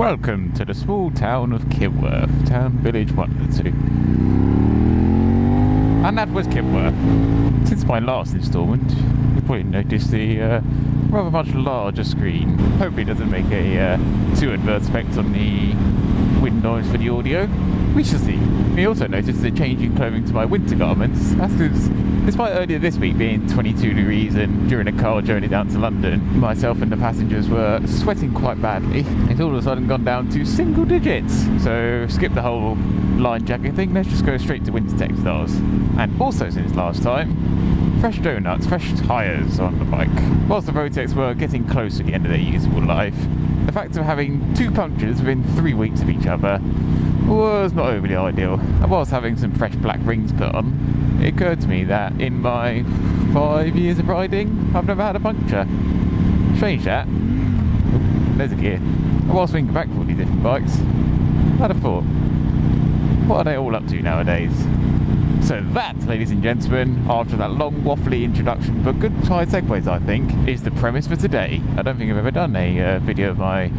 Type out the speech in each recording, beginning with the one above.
Welcome to the small town of Kibworth, Town Village 1 and 2. And that was Kibworth. Since my last instalment, you probably noticed the rather much larger screen. Hopefully it doesn't make a too adverse effect on the wind noise for the audio. We shall see. We also noticed the change in clothing to my winter garments. That's because, despite earlier this week being 22 degrees and during a car journey down to London, myself and the passengers were sweating quite badly. It's all of a sudden gone down to single digits. So skip the whole line jacket thing, let's just go straight to winter textiles. And also since last time, fresh donuts, fresh tyres on the bike. Whilst the Rotex were getting close to the end of their usable life, the fact of having 2 punctures within 3 weeks of each other was not overly ideal. And whilst having some fresh black rings put on, it occurred to me that in my 5 years of riding, I've never had a puncture. Strange that. Ooh, there's a gear. And whilst thinking back for all these different bikes, I'd have thought, what are they all up to nowadays? So that, ladies and gentlemen, after that long waffly introduction, but good side segues I think, is the premise for today. I don't think I've ever done a video of my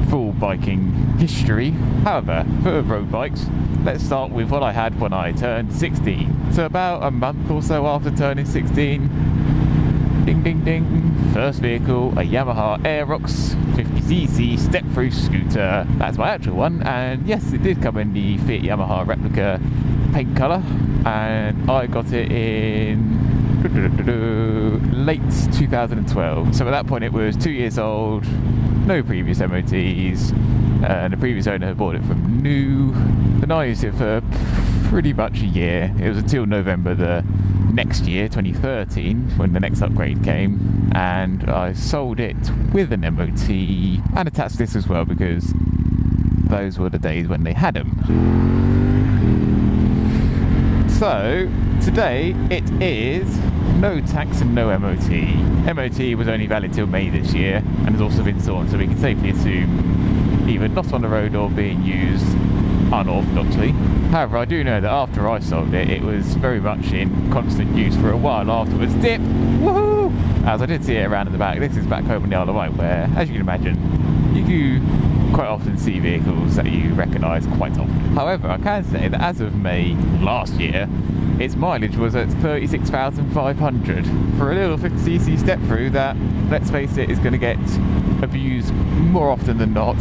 full biking history. However, for road bikes, let's start with what I had when I turned 16. So about a month or so after turning 16, ding ding ding, first vehicle, a Yamaha Aerox 50cc step-through scooter. That's my actual one, and yes, it did come in the Fiat Yamaha replica paint colour, and I got it in late 2012. So at that point it was 2 years old, no previous MOTs, and the previous owner had bought it from new. And I used it for pretty much a year. It was until November the next year, 2013, when the next upgrade came, and I sold it with an MOT and attached this as well because those were the days when they had them. So today it is no tax and no MOT. MOT was only valid till May this year and has also been stolen, so we can safely assume either not on the road or being used unorthodoxly. However, I do know that after I sold it, it was very much in constant use for a while afterwards. Dip! Woohoo! As I did see it around in the back. This is back home on the Isle of Wight, where, as you can imagine, you do quite often see vehicles that you recognise quite often. However, I can say that as of May last year, its mileage was at 36,500 for a little 50cc step-through that, let's face it, is going to get abused more often than not.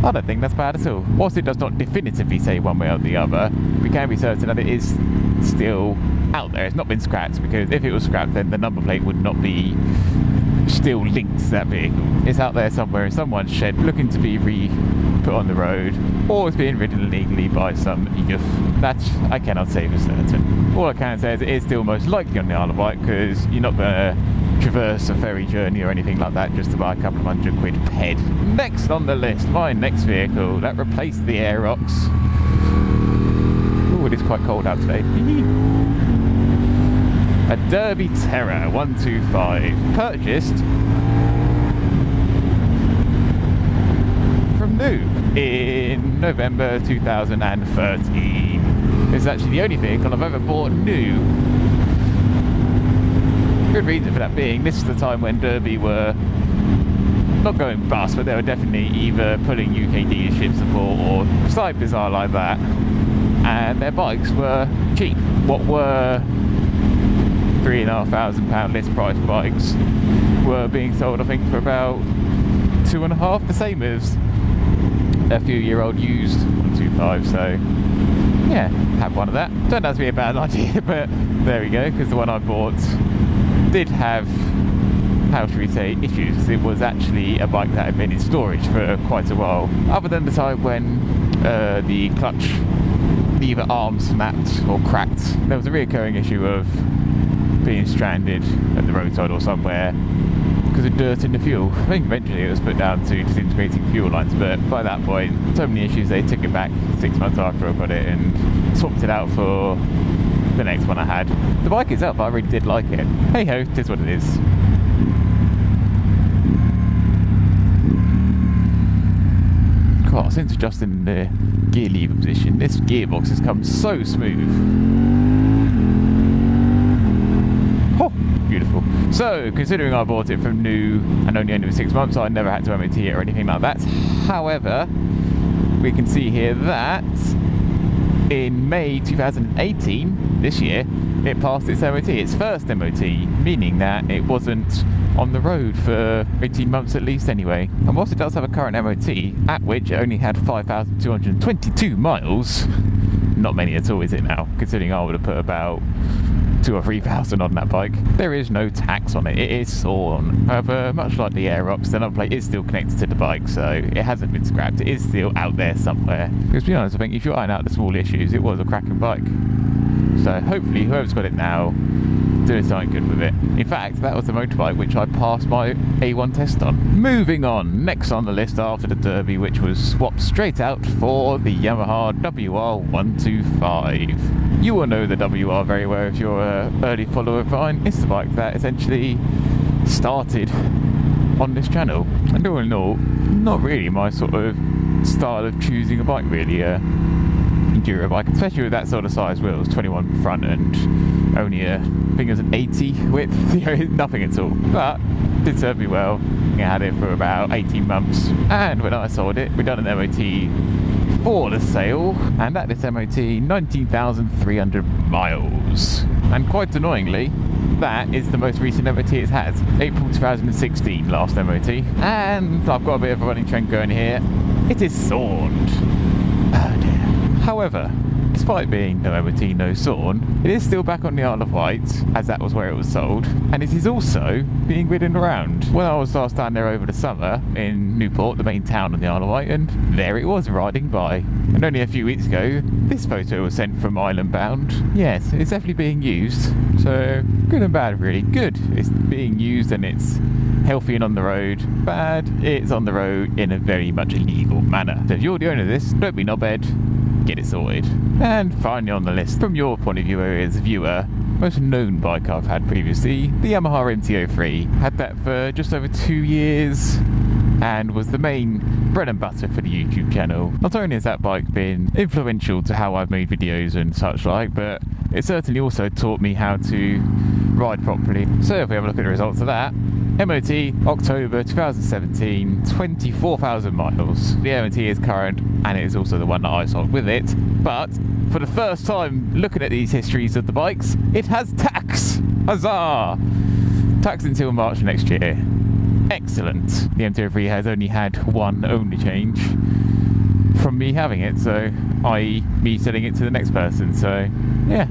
I don't think that's bad at all. Whilst it does not definitively say one way or the other, we can be certain that it is still out there. It's not been scrapped, because if it was scrapped then the number plate would not be still linked to that vehicle. It's out there somewhere in someone's shed looking to be put on the road, or it's being ridden illegally by some youth. That I cannot say for certain. All I can say is it is still most likely on the Isle of Wight, because you're not going to traverse a ferry journey or anything like that just to buy a couple of £100 per head. Next on the list, my next vehicle that replaced the Aerox. Oh, it is quite cold out today. A Derby Terra 125, purchased from new in November 2013. It's actually the only vehicle I've ever bought new. Good reason for that being, this is the time when Derby were not going bust, but they were definitely either pulling UK dealership support or something bizarre like that, and their bikes were cheap. What were £3,500 list price bikes were being sold, I think, for about 2.5, the same as a few-year-old used 125. So yeah, have one of that. Turned out to be a bad idea, but there we go, because the one I bought did have, how should we say, issues. It was actually a bike that had been in storage for quite a while, other than the time when the clutch lever arm snapped or cracked. There was a reoccurring issue of being stranded at the roadside or somewhere because of dirt in the fuel. I think eventually it was put down to disintegrating fuel lines, but by that point, so many issues, they took it back 6 months after I got it and swapped it out for the next one I had. The bike itself, I really did like it. Hey ho, it is what it is. God, since adjusting the gear lever position, this gearbox has come so smooth. Oh, beautiful. So, considering I bought it from new and only owned it for 6 months, I never had to MOT it or anything like that. However, we can see here that in May 2018, this year, it passed its MOT, its first MOT, meaning that it wasn't on the road for 18 months at least anyway. And whilst it does have a current MOT, at which it only had 5,222 miles, not many at all is it now, considering I would have put about 2,000 or 3,000 on that bike. There is no tax on it, it is sawn. However, much like the Aerox, the number plate is still connected to the bike, so it hasn't been scrapped, it is still out there somewhere. Because to be honest, I think if you iron out the small issues, it was a cracking bike. So hopefully whoever's got it now, doing something good with it. In fact, that was the motorbike which I passed my A1 test on. Moving on, next on the list after the Derby, which was swapped straight out for the Yamaha WR125. You will know the WR very well if you're an early follower of mine. It's the bike that essentially started on this channel. And all in all, not really my sort of style of choosing a bike really. Enduro bike, especially with that sort of size wheels, 21 front and only I think it was an 80 width, nothing at all, but did serve me well. I had it for about 18 months, and when I sold it, we done an MOT for the sale, and at this MOT 19,300 miles, and quite annoyingly that is the most recent MOT it's had. April 2016 last MOT, and I've got a bit of a running trend going here. It is sawned. Oh dear. However, despite being no MOT, no sawn, it is still back on the Isle of Wight, as that was where it was sold, and it is also being ridden around. When I was last down there over the summer in Newport, the main town on the Isle of Wight, and there it was riding by. And only a few weeks ago, this photo was sent from Island Bound. Yes, it's definitely being used, so good and bad really. Good, it's being used and it's healthy and on the road. Bad, it's on the road in a very much illegal manner. So if you're the owner of this, don't be knobhead, get it sorted. And finally on the list, from your point of view as a viewer, most known bike I've had previously, the Yamaha MT-03. Had that for just over 2 years and was the main bread and butter for the YouTube channel. Not only has that bike been influential to how I've made videos and such like, but it certainly also taught me how to ride properly. So if we have a look at the results of that, MOT October 2017, 24,000 miles. The MOT is current and it is also the one that I sold with it, but for the first time looking at these histories of the bikes, it has tax! Huzzah! Tax until March next year. Excellent. The MT-03 has only had one only change from me having it, so i.e. me selling it to the next person, so yeah.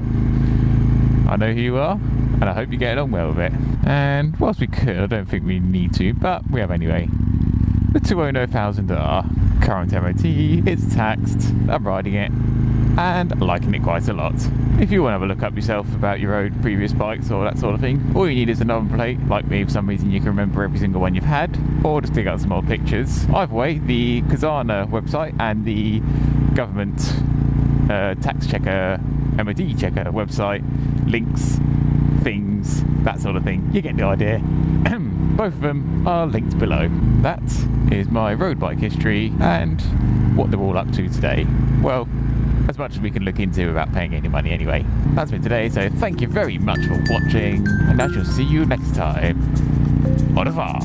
I know who you are, and I hope you get along well with it. And whilst we could, I don't think we need to, but we have anyway. The 200,000R current MOT, it's taxed, I'm riding it, and liking it quite a lot. If you want to have a look up yourself about your own previous bikes or that sort of thing, all you need is a number plate. Like me, for some reason you can remember every single one you've had, or just dig out some old pictures. Either way, the Kazana website and the government tax checker, MOD checker website, links, things, that sort of thing. You get the idea. Both of them are linked below. That is my road bike history and what they're all up to today. Well, as much as we can look into without paying any money anyway. That's been today, so thank you very much for watching, and I shall see you next time. Au revoir.